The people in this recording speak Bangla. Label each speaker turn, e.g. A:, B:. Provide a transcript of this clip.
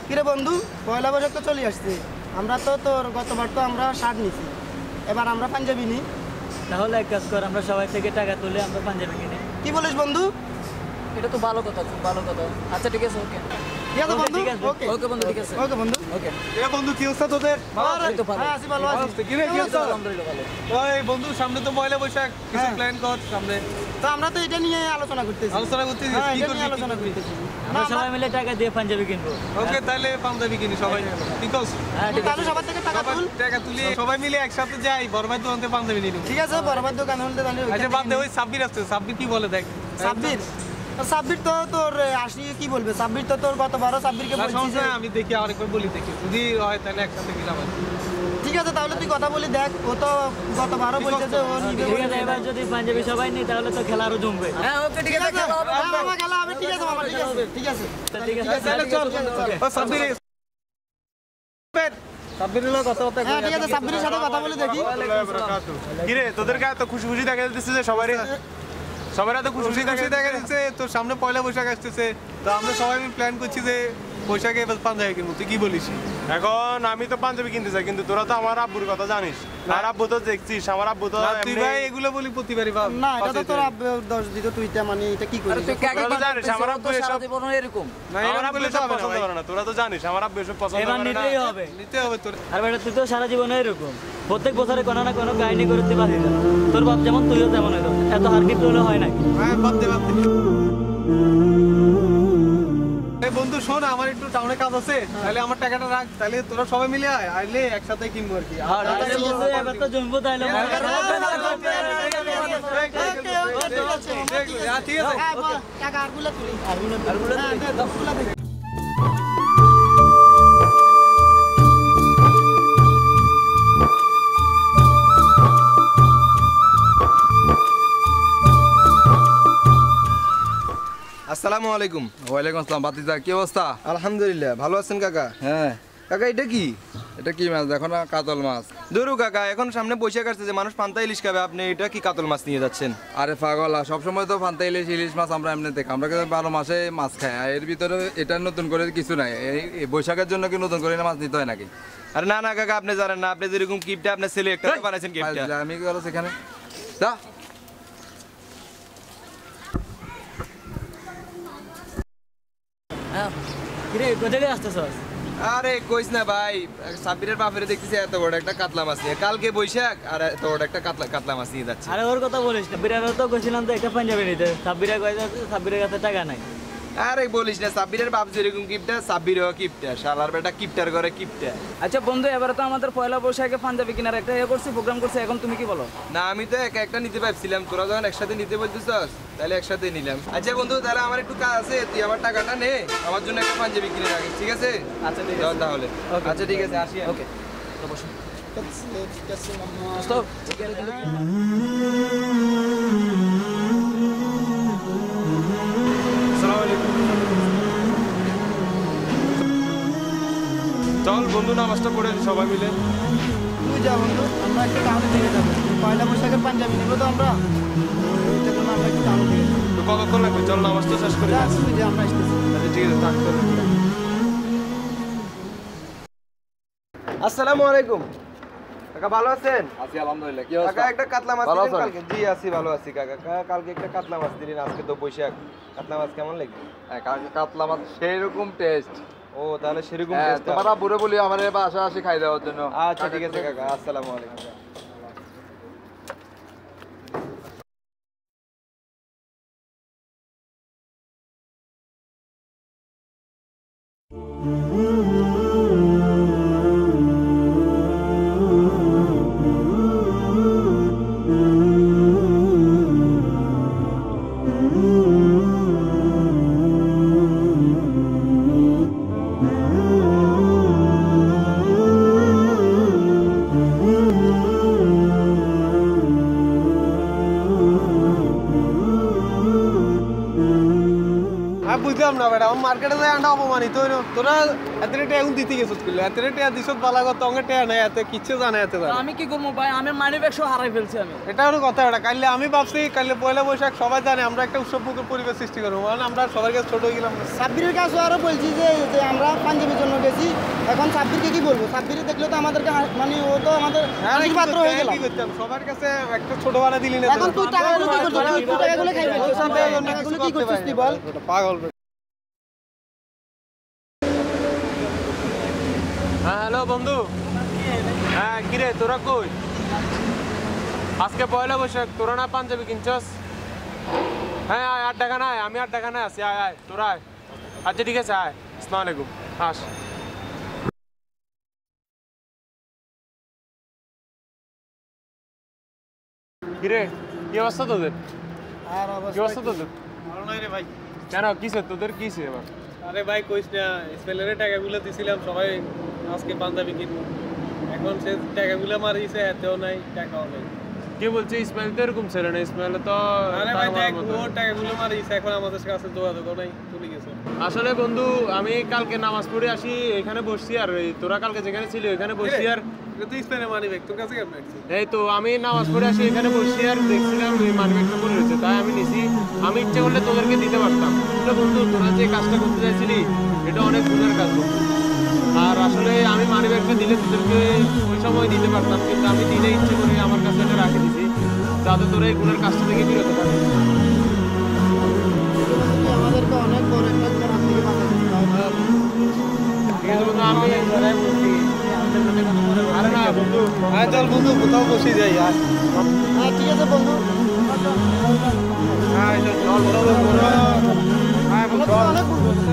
A: কিরে বন্ধু, পয়লা বৈশাখ তো চলে আসছে। আমরা তো তোর গতবার তো আমরা শার্ট নিছি, এবার আমরা পাঞ্জাবি নিই।
B: তাহলে এক কাজ কর, আমরা সবাই থেকে টাকা তুলে আমরা পাঞ্জাবি কিনি।
A: কি বলিস বন্ধু?
C: এটা তো ভালো কথা, খুব ভালো কথা। আচ্ছা ঠিক আছে, ওকে
A: ঠিক আছে বন্ধু।
C: ওকে ওকে বন্ধু, ঠিক আছে
A: ওকে বন্ধু।
C: ওকে।
D: এ বন্ধু কি অবস্থা তোদের?
C: এই তো ভালো।
A: হ্যাঁ আছি, ভালো আছি।
D: কি রে কি অবস্থা?
C: আলহামদুলিল্লাহ ভালো।
D: ওই বন্ধু সামনে তো পয়লা বৈশাখ, কিছু প্ল্যান কর সামনে।
A: তো আমরা তো এটা নিয়ে আলোচনা করতেছি।
D: আলোচনা করতেছিস
A: হ্যাঁ,
D: কি
A: এটা
D: করবি?
A: নিয়ে আলোচনা করতেছি।
B: আমরা সবাই মিলে টাকা দিয়ে পাঞ্জাবি কিনবো।
D: ওকে তাহলে পাঞ্জাবি কিনি সবাই। ঠিক আছে?
B: হ্যাঁ ঠিক
A: তাহলে
B: আছে।
A: সবার থেকে টাকা
D: সবাই
A: তুল।
D: টাকা তুলি সবাই মিলে একসাথে যাই বড় ভাই দোকান থেকে পাঞ্জাবি নিয়ে নিব।
A: ঠিক আছে, বরাবর দোকান হলে তাহলে
D: আচ্ছা বাদ দে, ওই সাব্বির আসছে, সাব্বির কি বলে দেখ।
A: সাব্বির সাব্বির তো তোর আসি কি বলবে? সাব্বির তো তোর গতবারও সাব্বিরকে
D: না
A: বলছিস
D: সমস্যা নাই, আমি দেখি আরেকবার বলি দেখি যদি হয় তাহলে একসাথে গেলাম।
A: ঠিক আছে, তাহলে তুই কথা বলি দেখ। ও তো গতবারও বলছে যে ও নিবে।
B: ঠিক আছে, এবার যদি পাঞ্জাবি সবাই নিই তাহলে তো খেলা আরো জমবে।
C: হ্যাঁ ওকে, ঠিক
A: ঠিক
C: আছে,
A: আছে,
C: খেলা হবে।
A: হ্যাঁ, মামা খেলা হবে। ঠিক আছে মামা, ঠিক আছে ঠিক আছে
B: ঠিক আছে,
D: তাহলে চল। ও সাব্বির সাব্বিরের লোক কথা কথা
A: হ্যাঁ ঠিক আছে, সাব্বিরের সাথে কথা বলে দেখি।
E: কিরে তোদের গায়ে তো খুশি খুশি দেখা যাচ্ছে যে সবাই তো খুশি
D: খুশি খুশি দেখা যাচ্ছে। তোর সামনে পয়লা বৈশাখ আসতেছে, তো আমরা সবাই প্ল্যান করছি যে বৈশাখে এবার পাঞ্জাবি কিনবো। তুই কি বলিস?
E: এখন আমি তো পাঞ্জাবি কিনতে চাই, কিন্তু তোরা তো আমার আব্বুর কথা জানিস। আর আব্বু তো দেখছিস, আমার আব্বু তো
D: না, তুই
E: এমনি-
D: ভাই এগুলো বলি প্রতিবারই ভাব।
A: না, এটা তো তোর দোষ দিত, তুই এটা মানে এটা কি
C: আরে
A: করিস?
C: তুই কাকে
E: তোরা তো জানিস, আমার আব্বু
C: সারা
E: এসব-
C: জীবন এরকম।
D: না
E: আমার
D: এরকম
E: আব্বু
D: বলে তো
E: এসব
D: হবে না
E: পছন্দ
D: ভাই।
E: করে না। তোরা তো জানিস আমার আব্বু এসব পছন্দ
B: এবার
E: করে না।
B: নিতেই হবে।
D: নিতে হবে তোর।
B: আর বেটা তুই তো সারা জীবনে এরকম প্রত্যেক বছরে কোনো না কোনো কাহিনী করতে পারিস না। তোর বাপ যেমন তুইও তেমন হইতো, এত হারকিট হলে হয় নাকি?
D: হ্যাঁ বাদ দে বাদ দে। এই বন্ধু শোন, আমার একটু টাউনে কাজ আছে, তাহলে আমার টাকাটা রাখ, তাহলে তোরা সবাই মিলে আয়, আইলে একসাথে কিনবো আর কি।
B: তাহলে বন্ধু এবার তো জমবো তাইলে।
D: হ্যাঁ, ঠিক আছে।
A: হ্যাঁ, বল, টাকা আরগুলা তুলি। হ্যাঁ, দে, দশগুলা দে।
F: আসসালামু আলাইকুম।
G: ওয়ালাইকুম আসসালাম। বাতিজা কি অবস্থা?
F: আলহামদুলিল্লাহ, ভালো আছেন কাকা?
G: হ্যাঁ।
F: কাকা এটা কি?
G: এটা কি মাছ দেখো না? কাতল মাছ।
F: ধরু কাকা, এখন সামনে বৈশাখ আসছে যে মানুষ পান্তা ইলিশ খাবে, আপনি এটা কি কাতল মাছ নিয়ে যাচ্ছেন?
G: আরে পাগলা, সবসময় তো ফান্তা ইলিশ ইলিশ মাছ আমরা এমনি দেখি, আমরা কিন্তু 12 মাসে মাছ খাই। আর এর ভিতরে এটা নতুন করে কিছু নাই। এই বৈশাখের জন্য কি নতুন করে মাছ নিতে হয় নাকি?
F: আরে না না কাকা, আপনি জানেন না, আপনি যেরকম কিপটা আপনার ছেলে একটা বানাইছেন কিপটা।
G: আমি কি করো সেখানে যা।
C: হ্যাঁ
B: কিরে কোথায় আসতেছস?
F: আরে কইস না ভাই, সাব্বিরের বাপের দেখতেছি এত বড় একটা কাতলা মাছ নিয়ে, কালকে বৈশাখ আর এত বড় একটা কাতলা মাছ নিয়ে যাচ্ছে।
B: আরে ওর কথা বলিস না, বিরারও তো গেছিলাম তো একটা পাঞ্জাবি নিতে। সাব্বিরা কয়েছে সাব্বিরের কাছে টাকা নাই।
F: আরে বলিস না, সাব্বিরের বাপ যেরকম কিপটা, সাব্বিরও কিপটা, শালার বেটা কিপটার ঘরে কিপটা।
C: আচ্ছা বন্ধু, এবারে তো আমাদের পয়লা বৈশাখে পাঞ্জাবি কেনার একটা করছি, প্রোগ্রাম করছি, এখন তুমি কি বলো?
F: না আমি তো একা একটা নিতে ভাবছিলাম, তোরা যখন একসাথে নিতে বলতেছস তাহলে একসাথে নিলাম। আচ্ছা বন্ধু, তাহলে আমার একটু কাজ আছে, তুই আমার টাকাটা নে, আমার জন্য একটা পাঞ্জাবি কিনে রাখিস, ঠিক আছে?
C: আচ্ছা ঠিক
F: চল
C: আছে,
F: তাহলে।
C: Okay.
F: আচ্ছা ঠিক আছে, আসি আমি।
C: ওকে তো বসো।
E: আসসালামু আলাইকুম। চল বন্ধু, নামাজটা পড়ে সবাই মিলে।
A: তুই যা বন্ধু, আমরা একটু টাউনে থেকে যাবো। পয়লা বৈশাখের পাঞ্জাবি নেবো তো আমরা, এটার জন্য আমরা একটু টাউনে থেকে যাবো।
E: তো কতক্ষণ লাগবে? চল নামাজটা শেষ করে
A: যা,
E: যাই।
A: তুই যা, আমরা আসতেছি।
E: আচ্ছা ঠিক আছে, থাক তাহলে।
F: আসসালামু আলাইকুম কাকা, ভালো আছেন?
G: আছি আলহামদুলিল্লাহ। কি
F: কাকা
G: অবস্থা?
F: একটা কাতলা মাছ
G: ভালো
F: দিলেন
G: আছেন?
F: কালকে? জি আছি, ভালো আছি কাকা। কালকে একটা কাতলা মাছ দিলেন, আজকে তো বৈশাখ, কাতলা মাছ কেমন লাগবে?
G: হ্যাঁ, কালকে কাতলা মাছ সেই রকম টেস্ট।
F: ও তাহলে সেরকম
G: হ্যাঁ,
F: taste
G: তোমরা বুড়ো বলি আমার বাসা আসে খাই দেওয়ার জন্য।
F: আচ্ছা ঠিক আছে কাকা, আসসালামু আলাইকুম।
D: আমি বুঝলাম না বেটা, আমার মার্কেটে যায় আন্ডা অপমানিত হইলো। তোরা এত রেটে এখন দিতে গেছিস কিলো, এত রেটে দিছত বালা কথা, অঙ্গে টেয়া নাই, এত কিচ্ছু জানে এত জানে।
C: আমি কি করবো ভাই, আমি মানি ব্যাগ সহ হারাই ফেলছি আমি।
D: এটা হলো কথা বেটা। কালকে আমি ভাবছি কালকে পয়লা বৈশাখ, সবাই জানে আমরা একটা উৎসবমুখর পরিবেশ সৃষ্টি করবো, মানে আমরা সবার কাছে ছোট হয়ে গেলাম।
A: সাব্বিরের কাছে আরো বলছি যে যে আমরা পাঞ্জাবির জন্য এখন সাব্বিরকে কি বলবো? সাব্বির দেখলে তো আমাদেরকে মানে ও তো আমাদের হাসির পাত্র হয়ে গেল।
D: কি করতাম সবার কাছে একটা ছোট বানা দিলি না
A: এখন তুই টাকাগুলো কি করছিস? তুই টাকাগুলো খাইবি। টাকাগুলো কি করছিস তুই বল?
D: পাগল।
E: হ্যাঁ হ্যালো বন্ধু। হ্যাঁ কিরে তোরা কই? আজকে পয়লা বৈশাখ, তোরা না পাঞ্জাবি কিনছস? হ্যাঁ আয়, 8 টাকা না, আমি 8 টাকা না আছি, আয় আয় তোরা আয়। আচ্ছা ঠিক আছে আয়। আসসালামু আলাইকুম। আস। কিরে কি অবস্থা তোদের?
A: আর
E: কি অবস্থা তোদের?
D: ভালো নাই রে ভাই।
E: কেন কিসে তোদের কিসে এবার?
D: আরে ভাই কইস না, স্পেলারে টাকাগুলো দিছিলাম সবাই আজকে পাঞ্জাবি কিনবো, এখন সে টাকাগুলো মারিছে, এতেও নাই টাকাও নাই।
E: কে বলছে ইসমাইল তো এরকম ছেলে না, ইসমাইল তো
D: আরে ভাই
E: তার
D: দেখ,
E: মতো।
D: ও টাকাগুলো মারিছে, এখন আমাদের কাছে যোগাযোগও নাই, চলে গেছে।
E: আসলে বন্ধু আমি কালকে নামাজ পড়ে আসি এখানে বসছি, আর এই তোরা কালকে যেখানে ছিলি ওখানে বসছি, আর
D: তুই স্পেনে মানি ব্যাগ তোর কাছে কেমন আসছে?
E: এই তো আমি নামাজ পড়ে আসি এখানে বসছি আর দেখছিলাম এই মানিব্যাগটা পড়ে রয়েছে, তাই আমি নিছি। আমি ইচ্ছে করলে তোদেরকে দিতে পারতাম, কিন্তু বন্ধু তোরা যে কাজটা করতে চাইছিলি এটা অনেক ভুলের কাজ বন্ধু। আর আসলে আমি মানিব্যাগটা দিলে তোদেরকে ওই সময় দিতে পারতাম, কিন্তু আমি দিলে ইচ্ছে করে আমার কাছে এটা রাখে দিছি, যাতে তোরা এই ভুলের কাজটা থেকে বিরত থাকিস।
A: আমাদেরকে অনেক বড় একটা খারাপ থেকে বাঁচাইছিস।
E: ঠিক আছে বন্ধু, আমি আরে না বন্ধু,
D: হ্যাঁ চল বন্ধু কোথাও বসে যাই আর।
A: হ্যাঁ ঠিক আছে বন্ধু।
D: হ্যাঁ চল চল বন্ধু। হ্যাঁ
A: আমরা তো অনেক ভুল করছি।